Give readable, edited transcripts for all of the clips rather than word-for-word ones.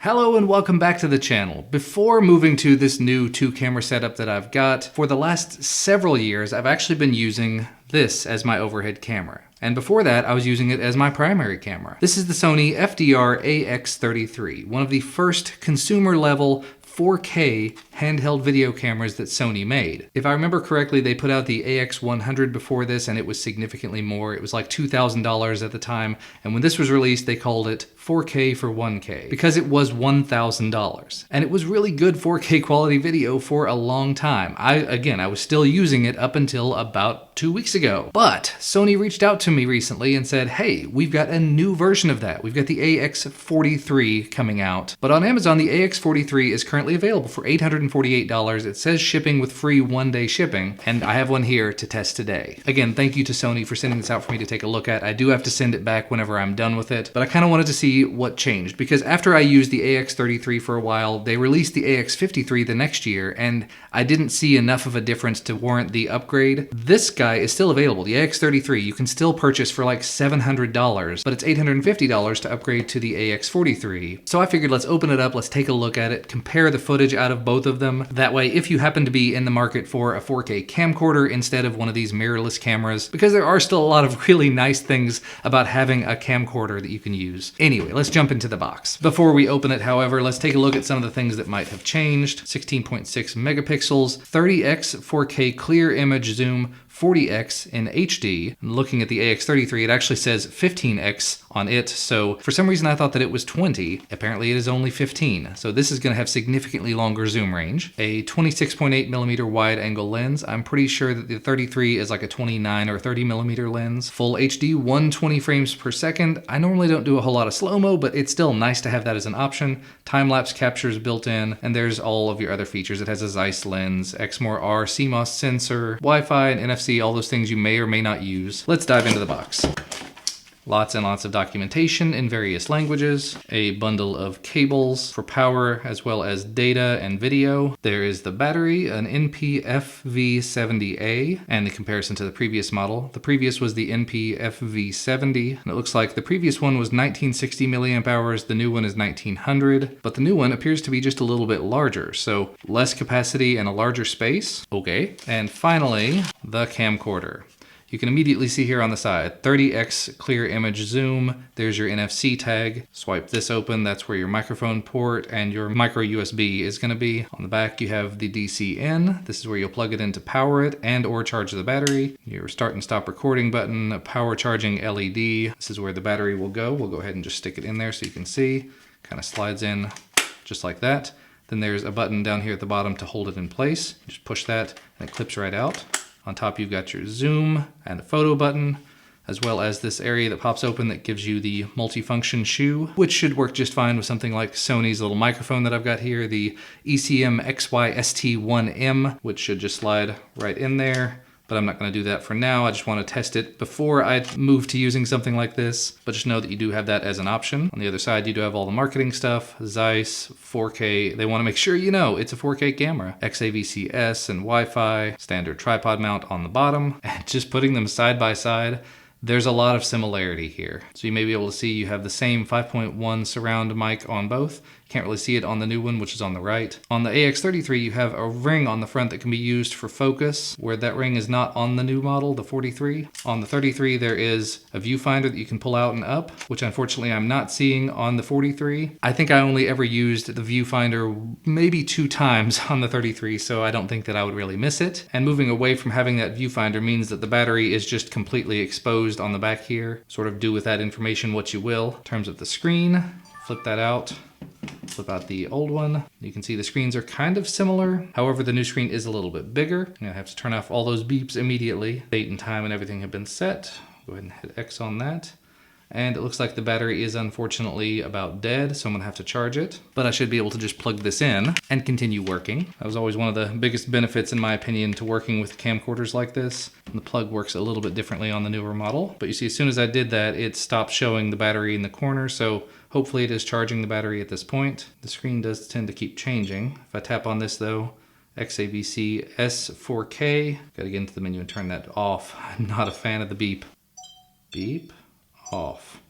Hello and welcome back to the channel. Before moving to this new 2-camera setup that I've got, for the last several years I've actually been using this as my overhead camera. And before that, I was using it as my primary camera. This is the Sony FDR AX33, one of the first consumer-level 4K handheld video cameras that Sony made. If I remember correctly, they put out the AX100 before this, and it was significantly more. It was like $2,000 at the time, and when this was released, they called it 4K for 1K, because it was $1,000. And it was really good 4K quality video for a long time. I was still using it up until about 2 weeks ago. But Sony reached out to me recently and said, hey, we've got a new version of that. We've got the AX43 coming out. But on Amazon, the AX43 is currently available for $848. It says shipping with free 1-day shipping, and I have one here to test today. Again, thank you to Sony for sending this out for me to take a look at. I do have to send it back whenever I'm done with it, but I kind of wanted to see what changed, because after I used the AX33 for a while, they released the AX53 the next year, and I didn't see enough of a difference to warrant the upgrade. This guy is still available, the AX33. You can still purchase for like $700, but it's $850 to upgrade to the AX43. So I figured let's open it up, let's take a look at it, compare the footage out of both of them. That way, if you happen to be in the market for a 4K camcorder instead of one of these mirrorless cameras, because there are still a lot of really nice things about having a camcorder that you can use. Anyway, let's jump into the box. Before we open it, however, let's take a look at some of the things that might have changed. 16.6 megapixels, 30x 4K clear image zoom, 40x in HD. And looking at the AX33, it actually says 15x on it, so for some reason I thought that it was 20. Apparently it is only 15, so this is going to have significantly longer zoom range. A 26.8mm wide angle lens. I'm pretty sure that the 33 is like a 29 or 30mm lens. Full HD, 120 frames per second. I normally don't do a whole lot of slow-mo, but it's still nice to have that as an option. Time-lapse captures built in, and there's all of your other features. It has a Zeiss lens, Exmor R CMOS sensor, Wi-Fi, and NFC, all those things you may or may not use. Let's dive into the box. Lots and lots of documentation in various languages, a bundle of cables for power as well as data and video. There is the battery, an NP-FV70A, and the comparison to the previous model. The previous was the NP-FV70, and it looks like the previous one was 1960 milliamp hours, the new one is 1900, but the new one appears to be just a little bit larger, so less capacity and a larger space. Okay. And finally, the camcorder. You can immediately see here on the side, 30x clear image zoom. There's your NFC tag. Swipe this open, that's where your microphone port and your micro USB is gonna be. On the back, you have the DC in. This is where you'll plug it in to power it and or charge the battery. Your start and stop recording button, a power charging LED. This is where the battery will go. We'll go ahead and just stick it in there so you can see. Kind of slides in just like that. Then there's a button down here at the bottom to hold it in place. Just push that and it clips right out. On top, you've got your zoom and a photo button, as well as this area that pops open that gives you the multifunction shoe, which should work just fine with something like Sony's little microphone that I've got here, the ECM XY-ST1M, which should just slide right in there. But I'm not going to do that for now. I just want to test it before I move to using something like this. But just know that you do have that as an option. On the other side, you do have all the marketing stuff, Zeiss, 4K. They want to make sure you know it's a 4K camera. XAVC-S and Wi-Fi, standard tripod mount on the bottom. And just putting them side by side, there's a lot of similarity here. So you may be able to see you have the same 5.1 surround mic on both. You can't really see it on the new one, which is on the right. On the AX33, you have a ring on the front that can be used for focus, where that ring is not on the new model, the 43. On the 33, there is a viewfinder that you can pull out and up, which unfortunately I'm not seeing on the 43. I think I only ever used the viewfinder maybe 2 times on the 33, so I don't think that I would really miss it. And moving away from having that viewfinder means that the battery is just completely exposed on the back here. Sort of do with that information what you will. In terms of the screen, flip that out. Flip out the old one. You can see the screens are kind of similar. However, the new screen is a little bit bigger. I have to turn off all those beeps immediately. Date and time and everything have been set. Go ahead and hit X on that. And it looks like the battery is unfortunately about dead, so I'm gonna have to charge it. But I should be able to just plug this in and continue working. That was always one of the biggest benefits, in my opinion, to working with camcorders like this. And the plug works a little bit differently on the newer model. But you see, as soon as I did that, it stopped showing the battery in the corner, so hopefully it is charging the battery at this point. The screen does tend to keep changing. If I tap on this though, XAVC S4K, gotta get into the menu and turn that off. I'm not a fan of the beep. Beep. Off.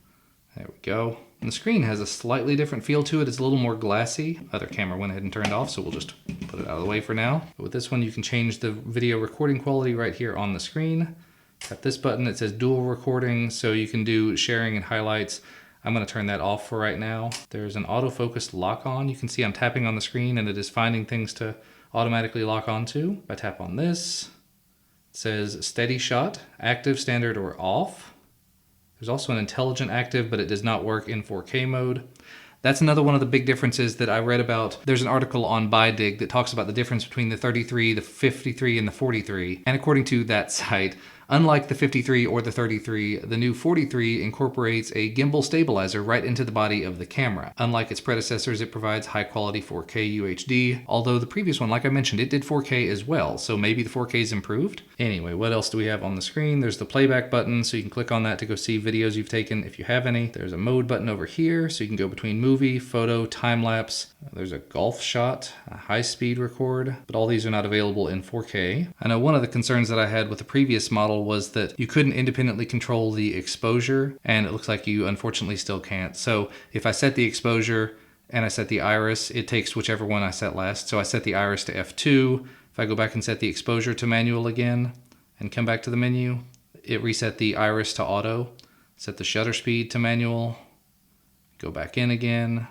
There we go. And the screen has a slightly different feel to it. It's a little more glassy. Other camera went ahead and turned off, so we'll just put it out of the way for now. But with this one, you can change the video recording quality right here on the screen. Got this button, it says dual recording, so you can do sharing and highlights. I'm going to turn that off for right now. There's an autofocus lock on. You can see I'm tapping on the screen and it is finding things to automatically lock onto. If I tap on this, it says steady shot, active, standard, or off. There's also an intelligent active, but it does not work in 4K mode. That's another one of the big differences that I read about. There's an article on ByDig that talks about the difference between the 33, the 53, and the 43. And according to that site, unlike the 53 or the 33, the new 43 incorporates a gimbal stabilizer right into the body of the camera. Unlike its predecessors, it provides high-quality 4K UHD, although the previous one, like I mentioned, it did 4K as well, so maybe the 4K is improved. Anyway, what else do we have on the screen? There's the playback button, so you can click on that to go see videos you've taken if you have any. There's a mode button over here, so you can go between movie, photo, time-lapse. There's a golf shot, a high-speed record, but all these are not available in 4K. I know one of the concerns that I had with the previous model was that you couldn't independently control the exposure, and it looks like you unfortunately still can't. So if I set the exposure and I set the iris, it takes whichever one I set last. So I set the iris to f2. If I go back and set the exposure to manual again and come back to the menu, it reset the iris to auto. Set the shutter speed to manual, go back in again.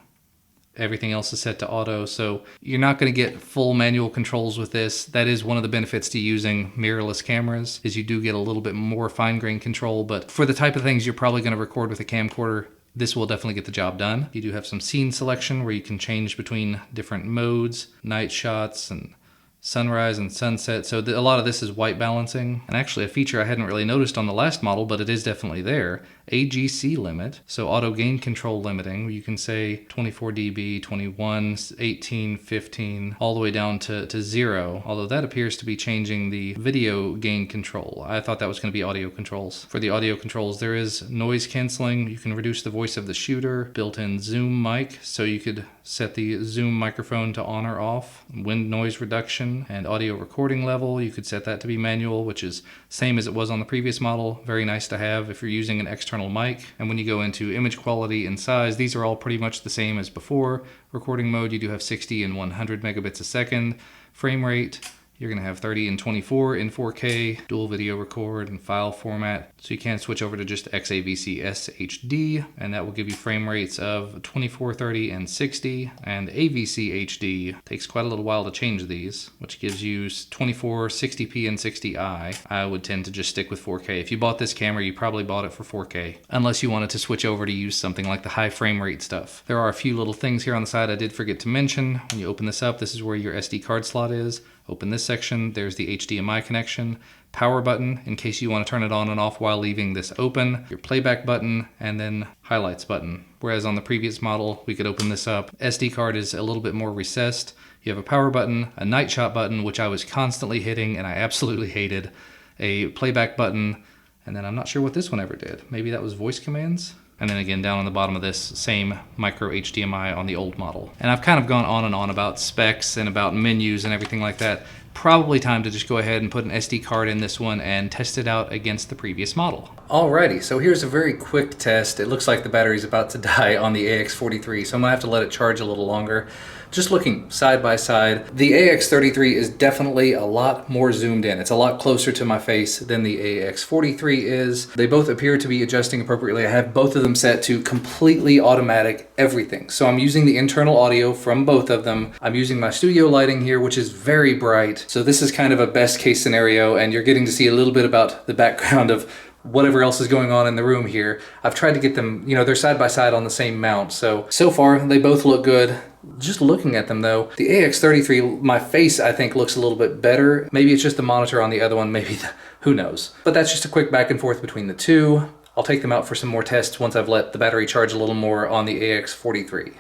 Everything else is set to auto, so you're not going to get full manual controls with this. That is one of the benefits to using mirrorless cameras, is you do get a little bit more fine-grained control, but for the type of things you're probably going to record with a camcorder, this will definitely get the job done. You do have some scene selection where you can change between different modes, night shots and sunrise and sunset. So a lot of this is white balancing. And actually a feature I hadn't really noticed on the last model, but it is definitely there. AGC limit, so auto gain control limiting. You can say 24 dB, 21, 18, 15, all the way down to 0, although that appears to be changing the video gain control. I thought that was going to be audio controls. For the audio controls, there is noise canceling. You can reduce the voice of the shooter, built-in zoom mic, so you could set the zoom microphone to on or off, wind noise reduction, and audio recording level. You could set that to be manual, which is same as it was on the previous model. Very nice to have if you're using an external mic. And when you go into image quality and size, these are all pretty much the same as before. Recording mode, you do have 60 and 100 megabits a second. Frame rate, you're going to have 30 and 24 in 4K, dual video record and file format. So you can switch over to just XAVC SHD, and that will give you frame rates of 24, 30, and 60. And AVC HD takes quite a little while to change these, which gives you 24, 60p, and 60i. I would tend to just stick with 4K. If you bought this camera, you probably bought it for 4K, unless you wanted to switch over to use something like the high frame rate stuff. There are a few little things here on the side I did forget to mention. When you open this up, this is where your SD card slot is. Open this section, there's the HDMI connection, power button in case you want to turn it on and off while leaving this open, your playback button, and then highlights button. Whereas on the previous model, we could open this up. SD card is a little bit more recessed. You have a power button, a night shot button, which I was constantly hitting and I absolutely hated, a playback button, and then I'm not sure what this one ever did. Maybe that was voice commands? And then again, down on the bottom of this, same micro HDMI on the old model. And I've kind of gone on and on about specs and about menus and everything like that. Probably time to just go ahead and put an SD card in this one and test it out against the previous model. Alrighty, so here's a very quick test. It looks like the battery's about to die on the AX43, so I'm gonna have to let it charge a little longer. Just looking side by side, the AX33 is definitely a lot more zoomed in. It's a lot closer to my face than the AX43 is. They both appear to be adjusting appropriately. I have both of them set to completely automatic everything. So I'm using the internal audio from both of them. I'm using my studio lighting here, which is very bright. So this is kind of a best case scenario, and you're getting to see a little bit about the background of whatever else is going on in the room here. I've tried to get them, you know, they're side by side on the same mount. So far they both look good. Just looking at them though, the AX33, my face I think looks a little bit better. Maybe it's just the monitor on the other one, maybe, who knows. But that's just a quick back and forth between the two. I'll take them out for some more tests once I've let the battery charge a little more on the AX43.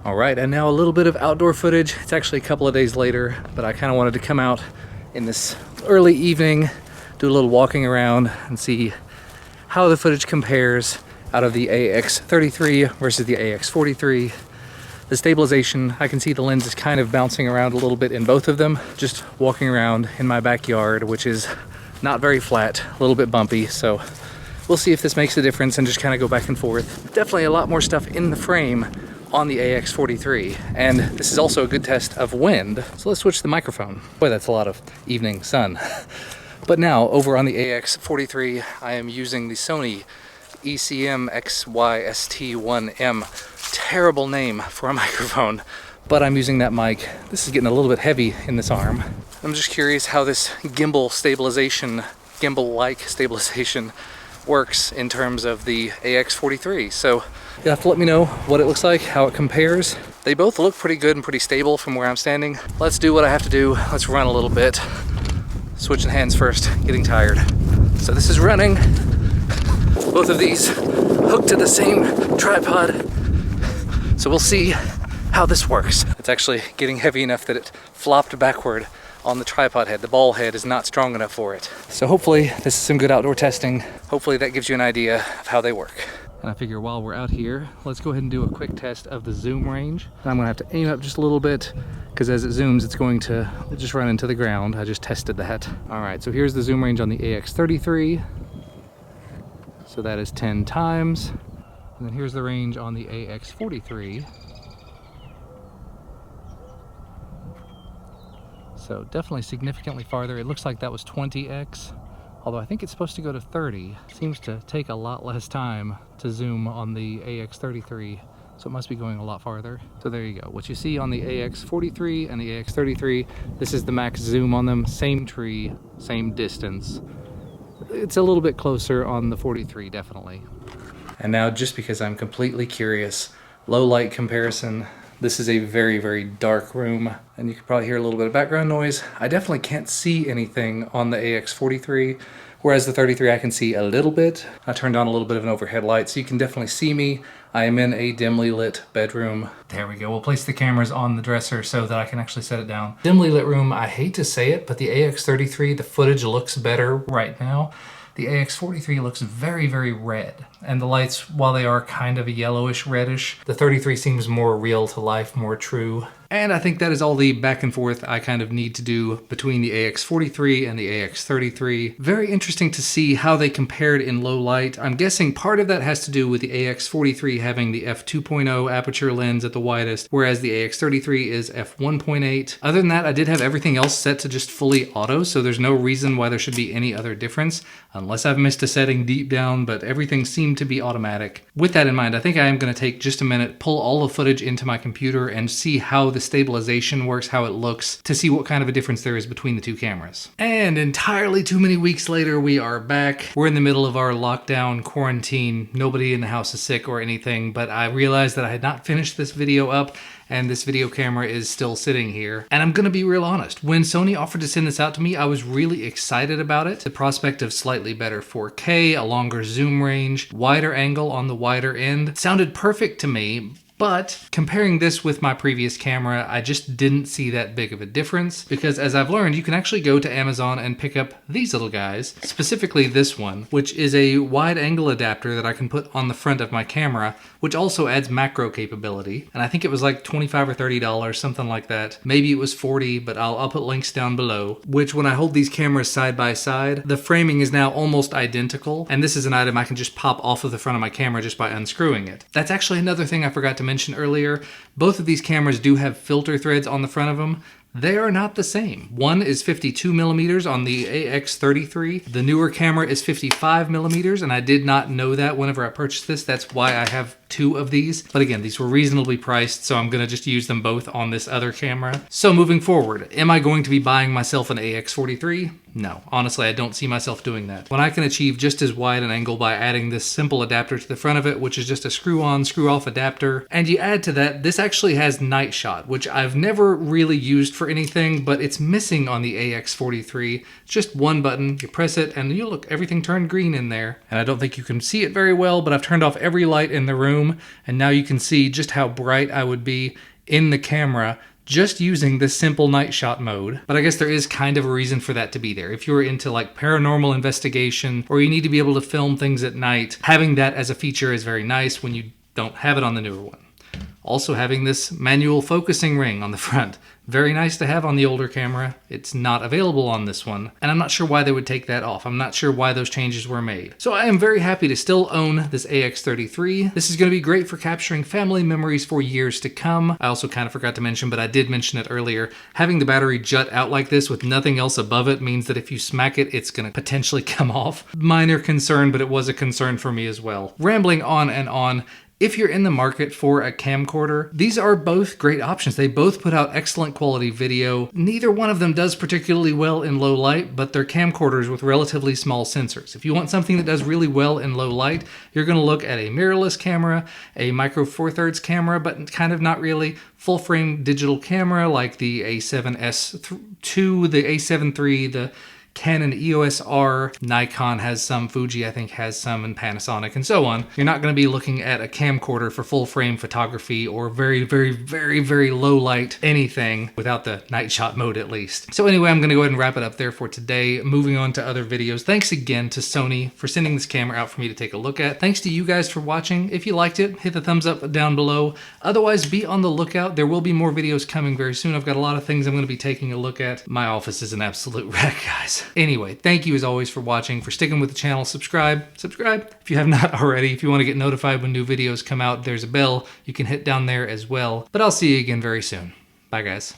All right, and now a little bit of outdoor footage. It's actually a couple of days later, but I kind of wanted to come out in this early evening, do a little walking around and see how the footage compares out of the AX33 versus the AX43. The stabilization, I can see the lens is kind of bouncing around a little bit in both of them. Just walking around in my backyard, which is not very flat, a little bit bumpy, so we'll see if this makes a difference and just kind of go back and forth. Definitely a lot more stuff in the frame on the AX43, and this is also a good test of wind. So let's switch the microphone. Boy, that's a lot of evening sun. But now over on the AX43, I am using the Sony ECM-XYST1M. Terrible name for a microphone, but I'm using that mic. This is getting a little bit heavy in this arm. I'm just curious how this gimbal-like stabilization works in terms of the AX43. So you'll have to let me know what it looks like, how it compares. They both look pretty good and pretty stable from where I'm standing. Let's do what I have to do. Let's run a little bit. Switching hands first, getting tired. So this is running. Both of these hooked to the same tripod. So we'll see how this works. It's actually getting heavy enough that it flopped backward on the tripod head. The ball head is not strong enough for it. So hopefully this is some good outdoor testing. Hopefully that gives you an idea of how they work. And I figure while we're out here, let's go ahead and do a quick test of the zoom range. And I'm gonna have to aim up just a little bit because as it zooms, it's going to just run into the ground. I just tested that. All right, so here's the zoom range on the AX33. So that is 10 times. And then here's the range on the AX43. So definitely significantly farther. It looks like that was 20x, although I think it's supposed to go to 30. Seems to take a lot less time to zoom on the AX33, so it must be going a lot farther. So there you go. What you see on the AX43 and the AX33, this is the max zoom on them. Same tree, same distance. It's a little bit closer on the 43, definitely. And now, just because I'm completely curious, low light comparison. This is a very, very dark room, and you can probably hear a little bit of background noise. I definitely can't see anything on the AX43, whereas the 33 I can see a little bit. I turned on a little bit of an overhead light, so you can definitely see me. I am in a dimly lit bedroom. There we go. We'll place the cameras on the dresser so that I can actually set it down. Dimly lit room, I hate to say it, but the AX33, the footage looks better right now. The AX43 looks very, very red. And the lights, while they are kind of a yellowish reddish, the 33 seems more real to life, more true. And I think that is all the back and forth I kind of need to do between the AX43 and the AX33. Very interesting to see how they compared in low light. I'm guessing part of that has to do with the AX43 having the f2.0 aperture lens at the widest, whereas the AX33 is f1.8. Other than that, I did have everything else set to just fully auto, so there's no reason why there should be any other difference, unless I've missed a setting deep down, but everything seemed to be automatic. With that in mind, I think I am going to take just a minute, pull all the footage into my computer and see how the stabilization works, how it looks, to see what kind of a difference there is between the two cameras. And entirely too many weeks later, we are back. We're in the middle of our lockdown quarantine. Nobody in the house is sick or anything, but I realized that I had not finished this video up, and this video camera is still sitting here. And I'm gonna be real honest, when Sony offered to send this out to me, I was really excited about it. The prospect of slightly better 4K, a longer zoom range, wider angle on the wider end, sounded perfect to me. But comparing this with my previous camera, I just didn't see that big of a difference, because as I've learned, you can actually go to Amazon and pick up these little guys, specifically this one, which is a wide angle adapter that I can put on the front of my camera, which also adds macro capability. And I think it was like $25 or $30, something like that. Maybe it was $40, but I'll put links down below, which when I hold these cameras side by side, the framing is now almost identical. And this is an item I can just pop off of the front of my camera just by unscrewing it. That's actually another thing I forgot to mention earlier. Both of these cameras do have filter threads on the front of them. They are not the same. One is 52 millimeters on the AX33. The newer camera is 55 millimeters, and I did not know that whenever I purchased this. That's why I have two of these. But again, these were reasonably priced, so I'm gonna just use them both on this other camera. So moving forward, am I going to be buying myself an AX43? No, honestly, I don't see myself doing that. When I can achieve just as wide an angle by adding this simple adapter to the front of it, which is just a screw-on, screw-off adapter, and you add to that, this actually has night shot, which I've never really used for anything, but it's missing on the AX43. Just one button, you press it, and you look, everything turned green in there. And I don't think you can see it very well, but I've turned off every light in the room, and now you can see just how bright I would be in the camera just using this simple night shot mode. But I guess there is kind of a reason for that to be there. If you're into like paranormal investigation, or you need to be able to film things at night, having that as a feature is very nice when you don't have it on the newer one. Also having this manual focusing ring on the front. Very nice to have on the older camera. It's not available on this one, and I'm not sure why they would take that off. I'm not sure why those changes were made. So I am very happy to still own this AX33. This is going to be great for capturing family memories for years to come. I also kind of forgot to mention, but I did mention it earlier, having the battery jut out like this with nothing else above it means that if you smack it, it's going to potentially come off. Minor concern, but it was a concern for me as well. Rambling on and on. If you're in the market for a camcorder, these are both great options. They both put out excellent quality video. Neither one of them does particularly well in low light, but they're camcorders with relatively small sensors. If you want something that does really well in low light, you're gonna look at a mirrorless camera, a micro four thirds camera, but kind of not really, full frame digital camera like the A7S II, the A7 III, the Canon EOS R, Nikon has some, Fuji I think has some, and Panasonic and so on. You're not going to be looking at a camcorder for full frame photography or very, very, very, very low light anything without the night shot mode at least. So anyway, I'm going to go ahead and wrap it up there for today. Moving on to other videos. Thanks again to Sony for sending this camera out for me to take a look at. Thanks to you guys for watching. If you liked it, hit the thumbs up down below. Otherwise, be on the lookout. There will be more videos coming very soon. I've got a lot of things I'm going to be taking a look at. My office is an absolute wreck, guys. Anyway, thank you as always for watching, for sticking with the channel. Subscribe if you have not already. If you want to get notified when new videos come out, there's a bell you can hit down there as well. But I'll see you again very soon. Bye, guys.